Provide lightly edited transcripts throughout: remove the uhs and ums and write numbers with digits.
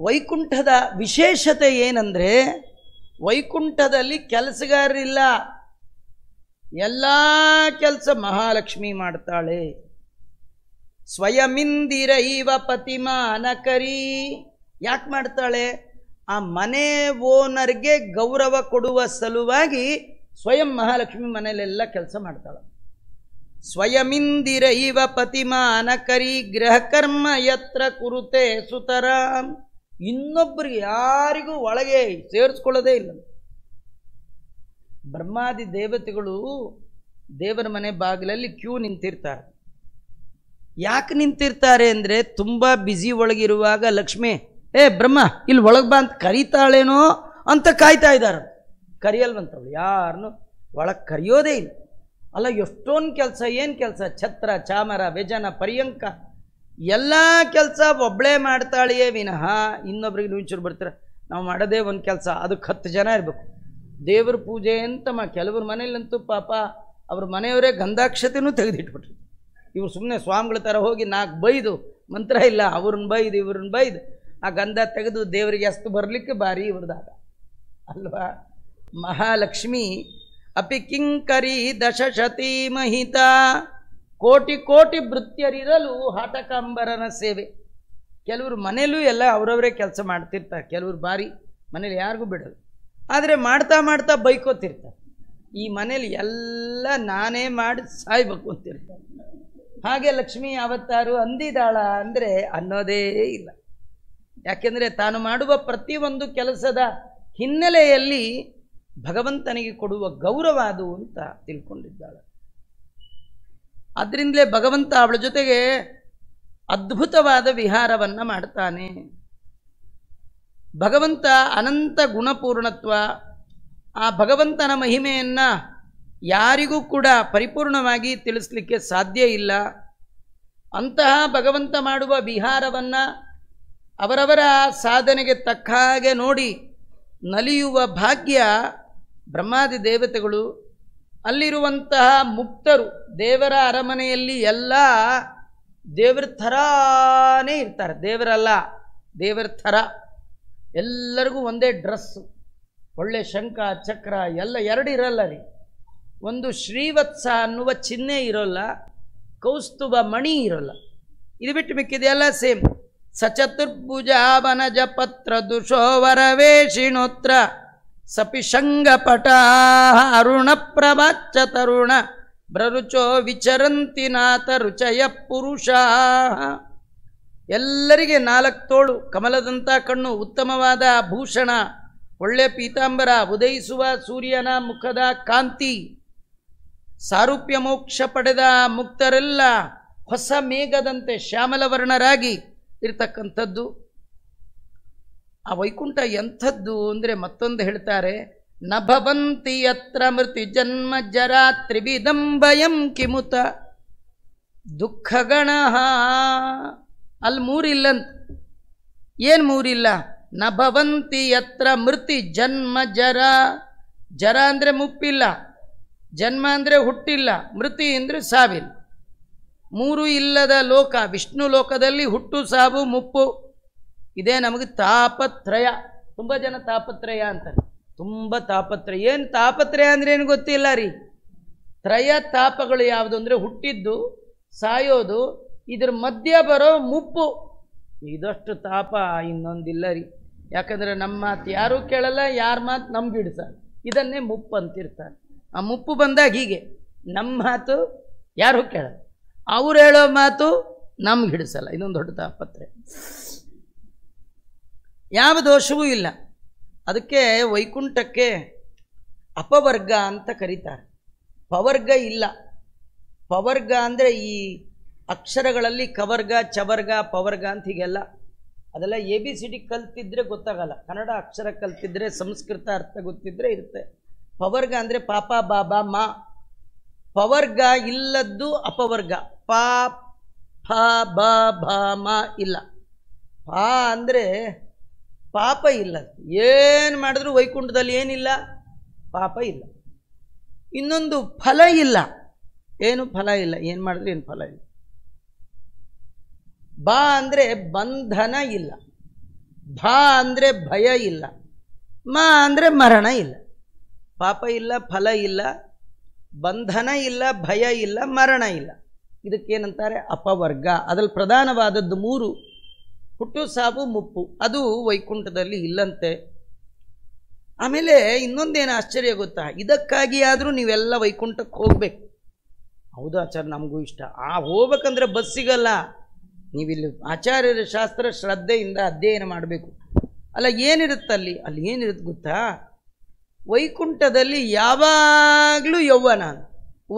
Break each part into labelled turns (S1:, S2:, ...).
S1: ವೈಕುಂಠದ ವಿಶೇಷತೆ ಏನಂದರೆ, ವೈಕುಂಠದಲ್ಲಿ ಕೆಲಸಗಾರರಿಲ್ಲ, ಎಲ್ಲ ಕೆಲಸ ಮಹಾಲಕ್ಷ್ಮಿ ಮಾಡ್ತಾಳೆ. ಸ್ವಯಮಿಂದಿರೈವ ಪತಿಮಾನಕರಿ. ಯಾಕೆ ಮಾಡ್ತಾಳೆ? ಆ ಮನೆ ಓನರ್ಗೆ ಗೌರವ ಕೊಡುವ ಸಲುವಾಗಿ ಸ್ವಯಂ ಮಹಾಲಕ್ಷ್ಮಿ ಮನೆಯಲ್ಲೆಲ್ಲ ಕೆಲಸ ಮಾಡ್ತಾಳೆ. ಸ್ವಯಮಿಂದಿರೈವ ಪತಿಮಾನಕರಿ ಗೃಹಕರ್ಮ ಯತ್ರ ಕುರುತೆ ಸುತರಾಂ. ಇನ್ನೊಬ್ಬರಿಗೆ ಯಾರಿಗೂ ಒಳಗೆ ಸೇರಿಸ್ಕೊಳ್ಳೋದೇ ಇಲ್ಲ. ಬ್ರಹ್ಮಾದಿ ದೇವತೆಗಳು ದೇವರ ಮನೆ ಬಾಗಿಲಲ್ಲಿ ಕ್ಯೂ ನಿಂತಿರ್ತಾರೆ. ಯಾಕೆ ನಿಂತಿರ್ತಾರೆ ಅಂದರೆ, ತುಂಬ ಬ್ಯುಸಿ ಒಳಗಿರುವಾಗ ಲಕ್ಷ್ಮಿ ಬ್ರಹ್ಮ ಇಲ್ಲಿ ಒಳಗೆ ಬಾ ಅಂತ ಕರೀತಾಳೇನೋ ಅಂತ ಕಾಯ್ತಾ ಇದ್ದಾರೆ. ಕರಿಯಲ್ವಂತವಳು, ಯಾರನ್ನು ಒಳಗೆ ಕರೆಯೋದೇ ಇಲ್ಲ. ಅಲ್ಲ, ಎಷ್ಟೊಂದು ಕೆಲಸ, ಏನು ಕೆಲಸ? ಛತ್ರ ಚಾಮರ ವ್ಯಜನ ಪರ್ಯಂಕ ಎಲ್ಲ ಕೆಲಸ ಒಬ್ಬಳೇ ಮಾಡ್ತಾಳೆಯೇ ವಿನಃ ಇನ್ನೊಬ್ರಿಗೆ ನುಂಚೂರು ಬರ್ತಾರೆ. ನಾವು ಮಾಡೋದೇ ಒಂದು ಕೆಲಸ, ಅದಕ್ಕೆ 10 ಜನ ಇರಬೇಕು. ದೇವ್ರ ಪೂಜೆ ಅಂತ ಕೆಲವ್ರ ಮನೇಲಂತೂ ಪಾಪ ಅವ್ರ ಮನೆಯವರೇ ಗಂಧಾಕ್ಷತೆನೂ ತೆಗೆದಿಟ್ಬಿಟ್ರು. ಇವ್ರು ಸುಮ್ಮನೆ ಸ್ವಾಮಿಗಳ ಥರ ಹೋಗಿ 4 ಬೈದು, ಮಂತ್ರ ಇಲ್ಲ, ಅವ್ರನ್ನ ಬೈದು ಇವ್ರನ್ನ ಬೈದು ಆ ಗಂಧ ತೆಗೆದು ದೇವರಿಗೆ ಅಷ್ಟು ಬರಲಿಕ್ಕೆ ಭಾರಿ ಇವ್ರದಾಗ ಅಲ್ವಾ. ಮಹಾಲಕ್ಷ್ಮಿ ಅಪಿ ಕಿಂಕರಿ ದಶಶತಿ ಮಹಿತ. ಕೋಟಿ ಕೋಟಿ ಭೃತ್ಯರಿರಲು ಹಾಟಕಾಂಬರನ ಸೇವೆ. ಕೆಲವರು ಮನೇಲೂ ಎಲ್ಲ ಅವರವರೇ ಕೆಲಸ ಮಾಡ್ತಿರ್ತಾರೆ, ಕೆಲವರು ಭಾರಿ ಮನೇಲಿ ಯಾರಿಗೂ ಬಿಡೋದು. ಆದರೆ ಮಾಡ್ತಾ ಮಾಡ್ತಾ ಬೈಕೋತಿರ್ತಾರೆ, ಈ ಮನೇಲಿ ಎಲ್ಲ ನಾನೇ ಮಾಡಿ ಸಾಯ್ಬೇಕು ಅಂತಿರ್ತಾರೆ. ಹಾಗೆ ಲಕ್ಷ್ಮೀ ಅವತಾರು ಅಂದಿದಾಳ ಅಂದರೆ ಅನ್ನೋದೇ ಇಲ್ಲ. ಯಾಕೆಂದರೆ ತಾನು ಮಾಡುವ ಪ್ರತಿಯೊಂದು ಕೆಲಸದ ಹಿನ್ನೆಲೆಯಲ್ಲಿ ಭಗವಂತನಿಗೆ ಕೊಡುವ ಗೌರವ ಅದು ಅಂತ ತಿಳ್ಕೊಂಡಿದ್ದಾಳೆ. ಅದರಿಂದಲೇ ಭಗವಂತ ಅವಳ ಜೊತೆಗೆ ಅದ್ಭುತವಾದ ವಿಹಾರವನ್ನು ಮಾಡ್ತಾನೆ. ಭಗವಂತ ಅನಂತ ಗುಣಪೂರ್ಣತ್ವ, ಆ ಭಗವಂತನ ಮಹಿಮೆಯನ್ನು ಯಾರಿಗೂ ಕೂಡ ಪರಿಪೂರ್ಣವಾಗಿ ತಿಳಿಸ್ಲಿಕ್ಕೆ ಸಾಧ್ಯ ಇಲ್ಲ. ಅಂತಹ ಭಗವಂತ ಮಾಡುವ ವಿಹಾರವನ್ನು ಅವರವರ ಸಾಧನೆಗೆ ತಕ್ಕ ಹಾಗೆ ನೋಡಿ ನಲಿಯುವ ಭಾಗ್ಯ ಬ್ರಹ್ಮಾದಿ ದೇವತೆಗಳು, ಅಲ್ಲಿರುವಂತಹ ಮುಕ್ತರು, ದೇವರ ಅರಮನೆಯಲ್ಲಿ ಎಲ್ಲ ದೇವರ ಥರಾನೇ ಇರ್ತಾರೆ. ದೇವರಲ್ಲ, ದೇವರ ಥರ. ಎಲ್ಲರಿಗೂ ಒಂದೇ ಡ್ರೆಸ್ಸು, ಒಳ್ಳೆ ಶಂಖ ಚಕ್ರ ಎಲ್ಲ 2 ಇರಲ್ಲ ರೀ. ಒಂದು ಶ್ರೀವತ್ಸ ಅನ್ನುವ ಚಿಹ್ನೆ ಇರೋಲ್ಲ, ಕೌಸ್ತುಭ ಮಣಿ ಇರೋಲ್ಲ. ಇದು ಬಿಟ್ಟು ಮಿಕ್ಕಿದೆಲ್ಲ ಸೇಮ್. ಸಚತುರ್ಭುಜಾವನಜ ಪತ್ರ ದುಷೋವರವೇಶಿಣೋತ್ರ ಸಪಿಶಂಗಪಟ ಅರುಣಪ್ರಭಾಚ್ಚ ತರುಣ ಬ್ರರುಚೋ ವಿಚರಂತಿ ನಾಥ ರುಚಯ ಪುರುಷ. ಎಲ್ಲರಿಗೆ 4 ತೋಳು, ಕಮಲದಂಥ ಕಣ್ಣು, ಉತ್ತಮವಾದ ಭೂಷಣ, ಒಳ್ಳೆ ಪೀತಾಂಬರ, ಉದಯಿಸುವ ಸೂರ್ಯನ ಮುಖದ ಕಾಂತಿ, ಸಾರೂಪ್ಯ ಮೋಕ್ಷ ಪಡೆದ ಮುಕ್ತರೆಲ್ಲ ಹೊಸ ಮೇಘದಂತೆ ಶ್ಯಾಮಲವರ್ಣರಾಗಿ ಇರ್ತಕ್ಕಂಥದ್ದು. ಆ ವೈಕುಂಠ ಎಂಥದ್ದು ಅಂದರೆ ಮತ್ತೊಂದು ಹೇಳ್ತಾರೆ, ನ ಭವಂತಿ ಯತ್ರ ಮೃತಿ ಜನ್ಮ ಜರಾ ತ್ರಿವಿಧಂ ಭಯಂ ಕಿಮುತ ದುಃಖಗಣ. ಅಲ್ಲಿ 3 ಇಲ್ಲಂತ. ಏನು 3 ಇಲ್ಲ? ನ ಭವಂತಿ ಯತ್ರ ಮೃತಿ ಜನ್ಮ ಜರ. ಜರ ಅಂದರೆ ಮುಪ್ಪಿಲ್ಲ, ಜನ್ಮ ಅಂದರೆ ಹುಟ್ಟಿಲ್ಲ, ಮೃತಿ ಅಂದರೆ ಸಾವಿಲ್ಲ. 3 ಇಲ್ಲದ ಲೋಕ. ವಿಷ್ಣು ಲೋಕದಲ್ಲಿ ಹುಟ್ಟು ಸಾವು ಮುಪ್ಪು ಇದೇ ನಮಗೆ ತಾಪತ್ರಯ. ತುಂಬ ಜನ ತಾಪತ್ರಯ ಅಂತಾರೆ, ತುಂಬ ತಾಪತ್ರಯ. ಏನು ತಾಪತ್ರಯ ಅಂದರೆ ಏನು ಗೊತ್ತಿಲ್ಲ ರೀ. ತ್ರಯ ತಾಪಗಳು ಯಾವುದು ಅಂದರೆ ಹುಟ್ಟಿದ್ದು, ಸಾಯೋದು, ಇದ್ರ ಮಧ್ಯ ಬರೋ ಮುಪ್ಪು. ಇದಷ್ಟು ತಾಪ ಇನ್ನೊಂದಿಲ್ಲ ರೀ. ಯಾಕಂದರೆ ನಮ್ಮ ಮಾತು ಯಾರೂ ಕೇಳಲ್ಲ, ಯಾರ ಮಾತು ನಮ್ಗೆ ಹಿಡಿಸಲ್ಲ. ಇದನ್ನೇ ಮುಪ್ಪು ಅಂತಿರ್ತಾರೆ. ಆ ಮುಪ್ಪು ಬಂದಾಗ ಹೀಗೆ, ನಮ್ಮ ಮಾತು ಯಾರೂ ಕೇಳಲ್ಲ, ಅವ್ರು ಹೇಳೋ ಮಾತು ನಮ್ಗೆ ಹಿಡಿಸಲ್ಲ. ಇದೊಂದು ದೊಡ್ಡ ತಾಪತ್ರಯ. ಯಾವ ದೋಷವೂ ಇಲ್ಲ. ಅದಕ್ಕೆ ವೈಕುಂಠಕ್ಕೆ ಅಪವರ್ಗ ಅಂತ ಕರೀತಾರೆ. ಪವರ್ಗ ಇಲ್ಲ. ಪವರ್ಗ ಅಂದರೆ ಈ ಅಕ್ಷರಗಳಲ್ಲಿ ಕವರ್ಗ, ಚವರ್ಗ, ಪವರ್ಗ ಅಂತ ಹೀಗೆಲ್ಲ ಅದೆಲ್ಲ ABCD ಕಲ್ತಿದ್ರೆ ಗೊತ್ತಾಗಲ್ಲ. ಕನ್ನಡ ಅಕ್ಷರ ಕಲ್ತಿದ್ರೆ, ಸಂಸ್ಕೃತ ಅರ್ಥ ಗೊತ್ತಿದ್ರೆ ಇರುತ್ತೆ. ಪವರ್ಗ ಅಂದರೆ ಪಾಪ ಬಾಬಾ ಮಾ. ಪವರ್ಗ ಇಲ್ಲದ್ದು ಅಪವರ್ಗ. ಪಾ ಫ ಬ ಭ ಮ ಇಲ್ಲ. ಪಾ ಅಂದರೆ ಪಾಪ ಇಲ್ಲ. ಏನು ಮಾಡಿದ್ರು ವೈಕುಂಠದಲ್ಲಿ ಏನಿಲ್ಲ? ಪಾಪ ಇಲ್ಲ. ಇನ್ನೊಂದು ಫಲ ಇಲ್ಲ. ಏನು ಫಲ ಇಲ್ಲ, ಏನು ಮಾಡಿದ್ರು ಏನು ಫಲ ಇಲ್ಲ. ಬಾ ಅಂದರೆ ಬಂಧನ ಇಲ್ಲ. ಭಾ ಅಂದರೆ ಭಯ ಇಲ್ಲ, ಮ ಅಂದರೆ ಮರಣ ಇಲ್ಲ, ಪಾಪ ಇಲ್ಲ, ಫಲ ಇಲ್ಲ, ಬಂಧನ ಇಲ್ಲ, ಭಯ ಇಲ್ಲ, ಮರಣ ಇಲ್ಲ. ಇದಕ್ಕೇನಂತಾರೆ ಅಪವರ್ಗ. ಅದ್ರಲ್ಲಿ ಪ್ರಧಾನವಾದದ್ದು 3: ಹುಟ್ಟು, ಸಾವು, ಮುಪ್ಪು. ಅದು ವೈಕುಂಠದಲ್ಲಿ ಇಲ್ಲಂತೆ. ಆಮೇಲೆ ಇನ್ನೊಂದೇನು ಆಶ್ಚರ್ಯ ಗೊತ್ತಾ, ಇದಕ್ಕಾಗಿ ಆದರೂ ನೀವೆಲ್ಲ ವೈಕುಂಠಕ್ಕೆ ಹೋಗ್ಬೇಕು. ಹೌದು ಆಚಾರ್ಯ, ನಮಗೂ ಇಷ್ಟ. ಹೋಗ್ಬೇಕಂದ್ರೆ ಬಸ್ ಸಿಗಲ್ಲ. ನೀವಿಲ್ಲಿ ಆಚಾರ್ಯರ ಶಾಸ್ತ್ರ ಶ್ರದ್ಧೆಯಿಂದ ಅಧ್ಯಯನ ಮಾಡಬೇಕು. ಅಲ್ಲ, ಏನಿರುತ್ತಲ್ಲಿ? ಅಲ್ಲಿ ಏನಿರುತ್ತೆ ಗೊತ್ತಾ, ವೈಕುಂಠದಲ್ಲಿ ಯಾವಾಗಲೂ ಯೌವನ,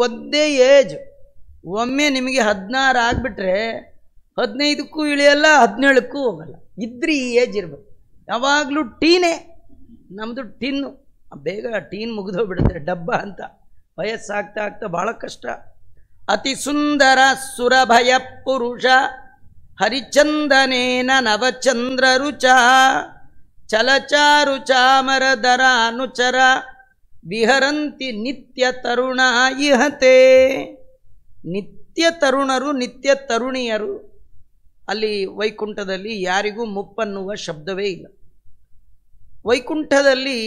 S1: ಒಂದೇ ಏಜ್. ಒಮ್ಮೆ ನಿಮಗೆ 16 ಆಗಿಬಿಟ್ರೆ 15ಕ್ಕೂ ಇಳಿಯಲ್ಲ, 17ಕ್ಕೂ ಹೋಗಲ್ಲ. ಇದ್ರಿ ಈ ಏಜ್ ಇರ್ಬೇಕು. ಯಾವಾಗಲೂ ಟೀನೇ. ನಮ್ಮದು ಟಿನ್ನು, ಬೇಗ ಟೀನ್ ಮುಗಿದೋಗ್ಬಿಡುತ್ತೆ, ಡಬ್ಬ ಅಂತ. ವಯಸ್ಸಾಗ್ತಾ ಆಗ್ತಾ ಭಾಳ ಕಷ್ಟ. ಅತಿ ಸುಂದರ ಸುರಭಯ ಪುರುಷ ಹರಿಚಂದನೇನ ನವಚಂದ್ರ ರುಚ ಚಲಚಾರು ಚಾಮರದರ ಅನುಚರ ವಿಹರಂತಿ ನಿತ್ಯ ತರುಣ ಇಹತೆ. ನಿತ್ಯ ತರುಣರು, ನಿತ್ಯ ತರುಣಿಯರು. ಅಲ್ಲಿ ವೈಕುಂಠದಲ್ಲಿ ಯಾರಿಗೂ ಮುಪ್ಪನ್ನುವ ಶಬ್ದವೇ ಇಲ್ಲ. ವೈಕುಂಠದಲ್ಲಿ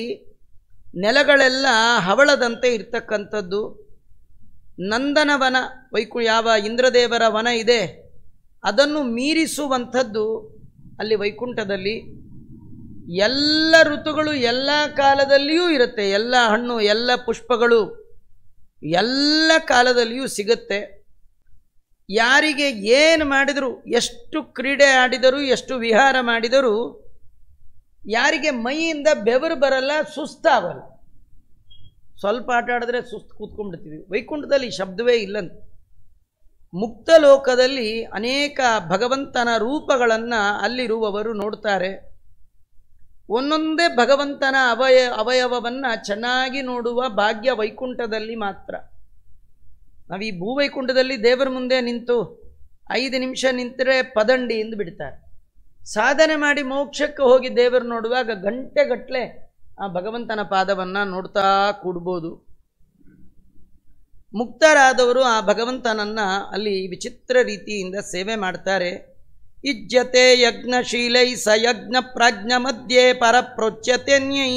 S1: ನೆಲಗಳೆಲ್ಲ ಹವಳದಂತೆ ಇರ್ತಕ್ಕಂಥದ್ದು. ನಂದನವನ, ಯಾವ ಇಂದ್ರದೇವರ ವನ ಇದೆ ಅದನ್ನು ಮೀರಿಸುವಂಥದ್ದು ಅಲ್ಲಿ ವೈಕುಂಠದಲ್ಲಿ. ಎಲ್ಲ ಋತುಗಳು ಎಲ್ಲ ಕಾಲದಲ್ಲಿಯೂ ಇರುತ್ತೆ. ಎಲ್ಲ ಹಣ್ಣು, ಎಲ್ಲ ಪುಷ್ಪಗಳು ಎಲ್ಲ ಕಾಲದಲ್ಲಿಯೂ ಸಿಗುತ್ತೆ. ಯಾರಿಗೆ ಏನು ಮಾಡಿದರೂ, ಎಷ್ಟು ಕ್ರೀಡೆ ಆಡಿದರೂ, ಎಷ್ಟು ವಿಹಾರ ಮಾಡಿದರೂ ಯಾರಿಗೆ ಮೈಯಿಂದ ಬೆವರು ಬರಲ್ಲ, ಸುಸ್ತಾಗಲ್ಲ. ಸ್ವಲ್ಪ ಆಟ ಆಡಿದ್ರೆ ಸುಸ್ತು ಕೂತ್ಕೊಂಡ್ಬಿಡ್ತೀವಿ. ವೈಕುಂಠದಲ್ಲಿ ಶಬ್ದವೇ ಇಲ್ಲಂತ. ಮುಕ್ತ ಲೋಕದಲ್ಲಿ ಅನೇಕ ಭಗವಂತನ ರೂಪಗಳನ್ನು ಅಲ್ಲಿರುವವರು ನೋಡ್ತಾರೆ. ಒಂದೊಂದೇ ಭಗವಂತನ ಅವಯವವನ್ನು ಚೆನ್ನಾಗಿ ನೋಡುವ ಭಾಗ್ಯ ವೈಕುಂಠದಲ್ಲಿ ಮಾತ್ರ. ನಾವು ಈ ಭೂವೈಕುಂಠದಲ್ಲಿ ದೇವರ ಮುಂದೆ ನಿಂತು 5 ನಿಮಿಷ ನಿಂತರೆ ಪದಂಡಿ ಎಂದು ಬಿಡ್ತಾರೆ. ಸಾಧನೆ ಮಾಡಿ ಮೋಕ್ಷಕ್ಕೆ ಹೋಗಿ ದೇವರು ನೋಡುವಾಗ ಗಂಟೆಗಟ್ಟಲೆ ಆ ಭಗವಂತನ ಪಾದವನ್ನು ನೋಡ್ತಾ ಕೂಡ್ಬೋದು. ಮುಕ್ತರಾದವರು ಆ ಭಗವಂತನನ್ನು ಅಲ್ಲಿ ವಿಚಿತ್ರ ರೀತಿಯಿಂದ ಸೇವೆ ಮಾಡ್ತಾರೆ. ಇಜ್ಜತೆ ಯಜ್ಞಶೀಲೈ ಸ ಯಜ್ಞ ಪ್ರಾಜ್ಞ ಮಧ್ಯೆ ಪರಪ್ರೋಚ್ಯತೆನ್ಯೈ.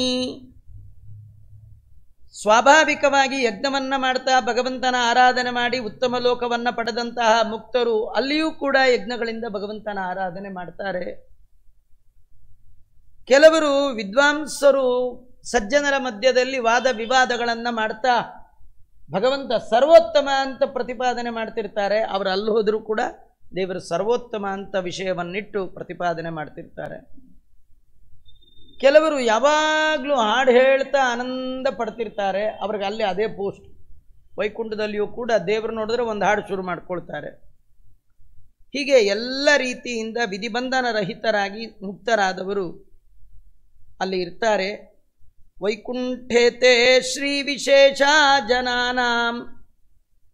S1: ಸ್ವಾಭಾವಿಕವಾಗಿ ಯಜ್ಞವನ್ನು ಮಾಡ್ತಾ ಭಗವಂತನ ಆರಾಧನೆ ಮಾಡಿ ಉತ್ತಮ ಲೋಕವನ್ನು ಪಡೆದಂತಹ ಮುಕ್ತರು ಅಲ್ಲಿಯೂ ಕೂಡ ಯಜ್ಞಗಳಿಂದ ಭಗವಂತನ ಆರಾಧನೆ ಮಾಡ್ತಾರೆ. ಕೆಲವರು ವಿದ್ವಾಂಸರು ಸಜ್ಜನರ ಮಧ್ಯದಲ್ಲಿ ವಾದ ವಿವಾದಗಳನ್ನು ಮಾಡ್ತಾ ಭಗವಂತ ಸರ್ವೋತ್ತಮ ಅಂತ ಪ್ರತಿಪಾದನೆ ಮಾಡ್ತಿರ್ತಾರೆ. ಅವರು ಅಲ್ಲಿ ಹೋದರೂ ಕೂಡ ದೇವರು ಸರ್ವೋತ್ತಮ ಅಂತ ವಿಷಯವನ್ನಿಟ್ಟು ಪ್ರತಿಪಾದನೆ ಮಾಡ್ತಿರ್ತಾರೆ. ಕೆಲವರು ಯಾವಾಗಲೂ ಹಾಡು ಹೇಳ್ತಾ ಆನಂದ ಪಡ್ತಿರ್ತಾರೆ. ಅವ್ರಿಗೆ ಅಲ್ಲಿ ಅದೇ ಪೋಸ್ಟ್. ವೈಕುಂಠದಲ್ಲಿಯೂ ಕೂಡ ದೇವರು ನೋಡಿದ್ರೆ ಒಂದು ಹಾಡು ಶುರು ಮಾಡ್ಕೊಳ್ತಾರೆ. ಹೀಗೆ ಎಲ್ಲ ರೀತಿಯಿಂದ ವಿಧಿಬಂಧನ ರಹಿತರಾಗಿ ಮುಕ್ತರಾದವರು ಅಲ್ಲಿ ಇರ್ತಾರೆ. ವೈಕುಂಠೇತೆ ಶ್ರೀ ವಿಶೇಷ ಜನಾನಾಂ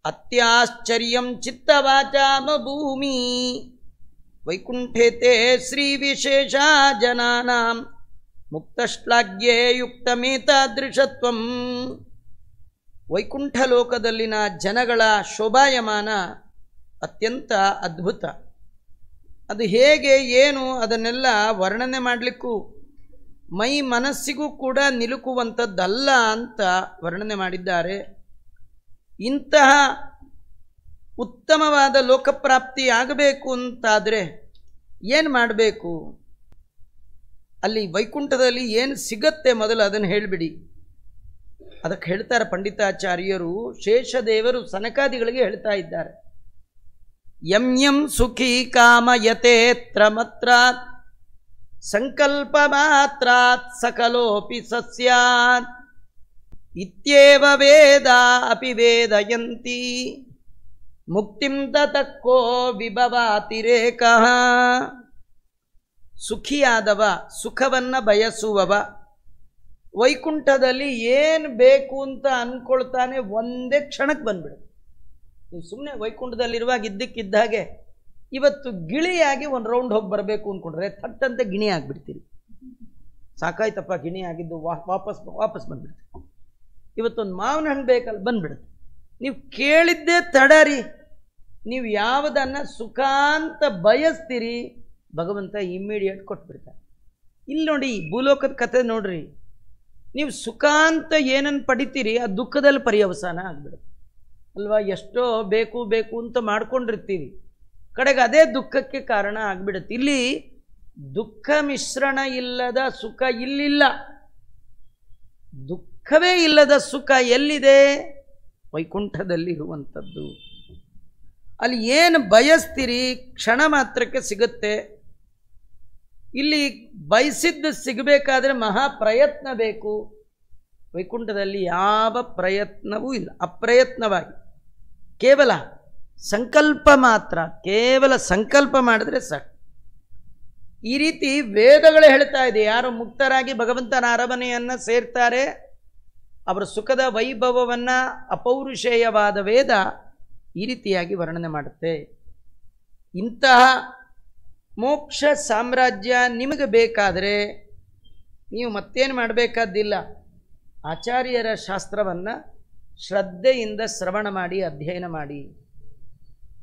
S1: ಅತ್ಯಾಶ್ಚರ್ಯಂ ಚಿತ್ತವಾಚಾಮ ಭೂಮಿ. ವೈಕುಂಠೇತೆ ಶ್ರೀ ವಿಶೇಷ ಜನಾನಾಂ ಮುಕ್ತಶ್ಲಾಘ್ಯೇ ಯುಕ್ತಮೇತಾದೃಶತ್ವಂ. ವೈಕುಂಠ ಲೋಕದಲ್ಲಿನ ಜನಗಳ ಶೋಭಾಯಮಾನ ಅತ್ಯಂತ ಅದ್ಭುತ. ಅದು ಹೇಗೆ ಏನು ಅದನ್ನೆಲ್ಲ ವರ್ಣನೆ ಮಾಡಲಿಕ್ಕೂ ಮೈ ಮನಸ್ಸಿಗೂ ಕೂಡ ನಿಲುಕುವಂಥದ್ದಲ್ಲ ಅಂತ ವರ್ಣನೆ ಮಾಡಿದ್ದಾರೆ. ಇಂತಹ ಉತ್ತಮವಾದ ಲೋಕಪ್ರಾಪ್ತಿ ಆಗಬೇಕು ಅಂತಾದರೆ ಏನು ಮಾಡಬೇಕು? ಅಲ್ಲಿ ವೈಕುಂಠದಲ್ಲಿ ಏನು ಸಿಗತ್ತೆ ಮೊದಲು ಅದನ್ನು ಹೇಳಿಬಿಡಿ. ಅದಕ್ಕೆ ಹೇಳ್ತಾರೆ ಪಂಡಿತಾಚಾರ್ಯರು. ಶೇಷದೇವರು ಸನಕಾದಿಗಳಿಗೆ ಹೇಳ್ತಾ ಇದ್ದಾರೆ, ಯಂ ಯಂ ಸುಖಿ ಕಾಮಯತೇತ್ರ ಮತ್ರ ಸಂಕಲ್ಪ ಮಾತ್ರಾತ್ ಸಕಲೋಪಿ ಸಸ್ಯಾತ್ ಇತ್ಯೇವ ವೇದ ಅಪಿ ವೇದಯಂತಿ ಮುಕ್ತಿಂ ತತಕ್ಕೋ ವಿಭವಾತಿರೇಕಃ. ಸುಖಿಯಾದವ, ಸುಖವನ್ನು ಬಯಸುವವ ವೈಕುಂಠದಲ್ಲಿ ಏನು ಬೇಕು ಅಂತ ಅಂದ್ಕೊಳ್ತಾನೆ, ಒಂದೇ ಕ್ಷಣಕ್ಕೆ ಬಂದ್ಬಿಡುತ್ತೆ. ನೀವು ಸುಮ್ಮನೆ ವೈಕುಂಠದಲ್ಲಿರುವಾಗ ಇದ್ದಕ್ಕಿದ್ದಾಗೆ ಇವತ್ತು ಗಿಳಿಯಾಗಿ ಒಂದು ರೌಂಡ್ ಹೋಗಿ ಬರಬೇಕು ಅಂದ್ಕೊಂಡ್ರೆ ಥಟ್ಟಂತೆ ಗಿಣಿ ಆಗಿಬಿಡ್ತೀರಿ. ಸಾಕಾಯ್ತಪ್ಪ ಗಿಣಿ ಆಗಿದ್ದು, ವಾಪಸ್ ಬಂದ್ಬಿಡ್ತೀರಿ. ಇವತ್ತೊಂದು ಮಾವಿನ ಹಣ್ಣು ಬೇಕಲ್ಲ, ಬಂದ್ಬಿಡುತ್ತೆ. ನೀವು ಕೇಳಿದ್ದೇ ತಡರಿ. ನೀವು ಯಾವುದನ್ನು ಸುಖ ಅಂತ ಬಯಸ್ತೀರಿ ಭಗವಂತ ಇಮ್ಮಿಡಿಯೇಟ್ ಕೊಟ್ಬಿಡ್ತಾರೆ. ಇಲ್ಲಿ ನೋಡಿ, ಭೂಲೋಕದ ಕಥೆ ನೋಡ್ರಿ. ನೀವು ಸುಖ ಅಂತ ಏನನ್ನು ಪಡಿತೀರಿ ಆ ದುಃಖದಲ್ಲಿ ಪರ್ಯವಸಾನ ಆಗ್ಬಿಡುತ್ತೆ ಅಲ್ವಾ. ಎಷ್ಟೋ ಬೇಕು ಬೇಕು ಅಂತ ಮಾಡ್ಕೊಂಡಿರ್ತೀವಿ, ಕಡೆಗೆ ಅದೇ ದುಃಖಕ್ಕೆ ಕಾರಣ ಆಗ್ಬಿಡುತ್ತೆ. ಇಲ್ಲಿ ದುಃಖ ಮಿಶ್ರಣ ಇಲ್ಲದ ಸುಖ ಇಲ್ಲಿಲ್ಲ. ದುಃಖವೇ ಇಲ್ಲದ ಸುಖ ಎಲ್ಲಿದೆ? ವೈಕುಂಠದಲ್ಲಿ ಇರುವಂಥದ್ದು. ಅಲ್ಲಿ ಏನು ಬಯಸ್ತೀರಿ ಕ್ಷಣ ಮಾತ್ರಕ್ಕೆ ಸಿಗುತ್ತೆ. ಇಲ್ಲಿ ಬಯಸಿದ್ದು ಸಿಗಬೇಕಾದ್ರೆ ಮಹಾ ಪ್ರಯತ್ನ ಬೇಕು. ವೈಕುಂಠದಲ್ಲಿ ಯಾವ ಪ್ರಯತ್ನವೂ ಇಲ್ಲ. ಅಪ್ರಯತ್ನವಾಗಿ ಕೇವಲ ಸಂಕಲ್ಪ ಮಾತ್ರ, ಕೇವಲ ಸಂಕಲ್ಪ ಮಾಡಿದ್ರೆ ಸಾಕು. ಈ ರೀತಿ ವೇದಗಳು ಹೇಳ್ತಾ ಇದೆ, ಯಾರು ಮುಕ್ತರಾಗಿ ಭಗವಂತನ ಅರಮನೆಯನ್ನು ಸೇರ್ತಾರೆ ಅವರ ಸುಖದ ವೈಭವವನ್ನು ಅಪೌರುಷೇಯವಾದ ವೇದ ಈ ರೀತಿಯಾಗಿ ವರ್ಣನೆ ಮಾಡುತ್ತೆ. ಇಂತಹ ಮೋಕ್ಷ ಸಾಮ್ರಾಜ್ಯ ನಿಮಗೆ ಬೇಕಾದರೆ ನೀವು ಮತ್ತೇನು ಮಾಡಬೇಕಾದ್ದಿಲ್ಲ, ಆಚಾರ್ಯರ ಶಾಸ್ತ್ರವನ್ನು ಶ್ರದ್ಧೆಯಿಂದ ಶ್ರವಣ ಮಾಡಿ ಅಧ್ಯಯನ ಮಾಡಿ.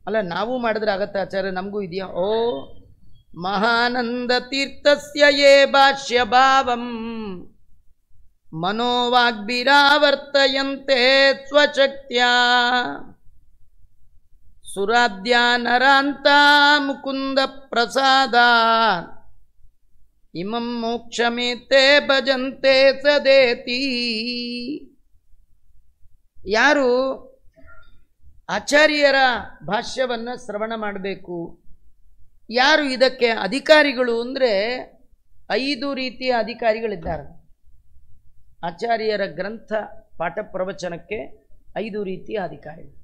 S1: ಅಲ್ಲ, ನಾವು ಮಾಡಿದ್ರೆ ಆಗತ್ತೆ ಆಚಾರ್ಯ, ನಮಗೂ ಇದೆಯಾ? ಓ ಮಹಾನಂದ ತೀರ್ಥಸ್ಯ ಯೇ ಭಾಷ್ಯ ಭಾವಂ ಮನೋವಾಗ್ಭಿರಾವರ್ತಯಂತೆ ಸ್ವಶಕ್ತ್ಯ ಸುರಾದ್ಯ ನರಾಂತ ಮುಕುಂದ ಪ್ರಸಾದ ಇಮಂ ಮೋಕ್ಷಮೇತೆ ಭಜಂತೆ ಸದೇತಿ. ಯಾರು ಆಚಾರ್ಯರ ಭಾಷ್ಯವನ್ನು ಶ್ರವಣ ಮಾಡಬೇಕು, ಯಾರು ಇದಕ್ಕೆ ಅಧಿಕಾರಿಗಳು ಅಂದರೆ 5 ರೀತಿಯ ಅಧಿಕಾರಿಗಳಿದ್ದಾರೆ. ಆಚಾರ್ಯರ ಗ್ರಂಥ ಪಾಠ ಪ್ರವಚನಕ್ಕೆ 5 ರೀತಿಯ ಅಧಿಕಾರಿಗಳು.